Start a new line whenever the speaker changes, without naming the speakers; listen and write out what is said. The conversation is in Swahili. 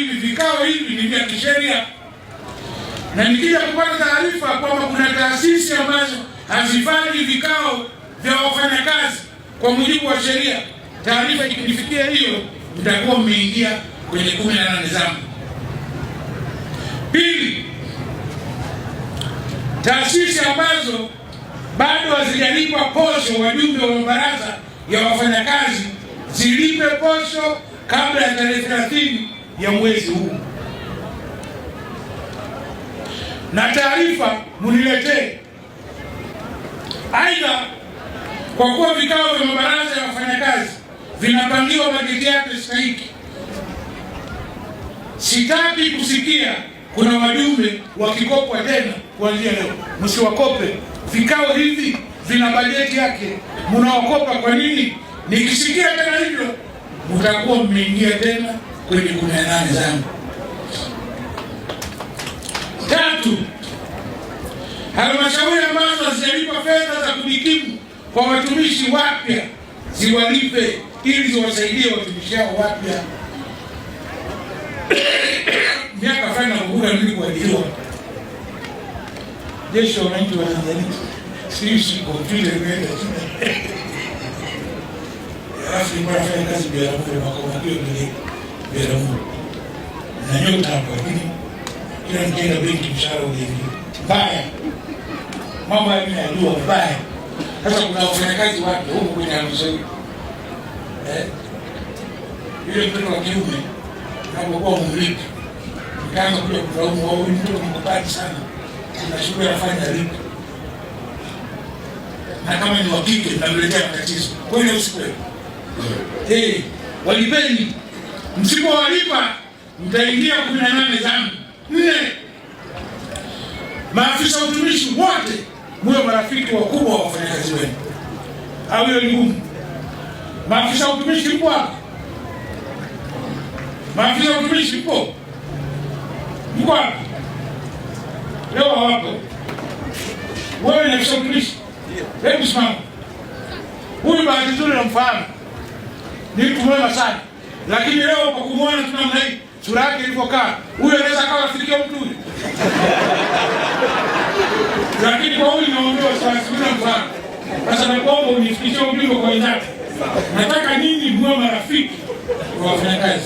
hivi vikao hivi ni vya kisheria, na nikija kupata taarifa kwamba kuna taasisi ambazo hazifanyi vikao vya wafanyakazi kwa mujibu wa sheria, taarifa ikinifikia hiyo, mtakuwa mmeingia kwenye 18 zangu. Pili, taasisi ambazo bado hazijalipa posho wajumbe wa baraza ya wafanyakazi zilipe posho kabla ya tarehe 30 ya mwezi huu, na taarifa muniletee. Aidha, kwa kuwa vikao vya mabaraza ya wafanyakazi vinapangiwa bajeti yake stahiki, sitaki kusikia kuna wajumbe wakikopwa tena kuanzia leo. Msiwakope, vikao hivi vina bajeti yake, mnawakopa kwa nini? Nikisikia tena hivyo, mtakuwa mmeingia tena kwenye 18 zangu. Tatu, halmashauri ambazo hazijalipa fedha za kujikimu kwa watumishi wapya ziwalipe ili ziwasaidie watumishi hao wapya. Miaka fulani nakumbuka nilikuajiriwa Jeshi la Wananchi wa Tanzania, sisi kompyuta imeenda chini. Alafu nilikuwa nafanya kazi Biharamulo, makao makuu ya Biharamulo na nyota hapo, lakini kila nikienda benki mshahara uliingia mbaya, mambo ya mimi najua mbaya. Sasa kuna wafanyakazi wake huko kwenye halmashauri, yule mtoto wa kiume anapokuwa mumiliki, nikaanza kuja kulaumu wao, huyu mtoto mkopaji sana, na shughuli anafanya lipi, na kama ni wa kike tunamletea matatizo. Kweli au si kweli? Walipeni, msipowalipa mtaingia 18 zangu. 4, maafisa utumishi wote muwe marafiki wakubwa wa wafanyakazi wenu, au hiyo ni ngumu? Maafisa utumishi mpo hapa? Maafisa utumishi mpo? Mko hapa? Leo hawapo. Wewe ni afisa utumishi? Hebu simama. Huyu bahati nzuri namfahamu, ni mtu mwema sana, lakini leo kwa kumwona tunamna hii, sura yake ilivyokaa, huyu anaweza kawa rafiki ya mtu huyu. Lakini kwa huyu naombewa sana, namfahamu. Sasa nakuomba unifikishie ujumbe kwa wenzako. Nataka nyinyi muwe marafiki wa wafanyakazi.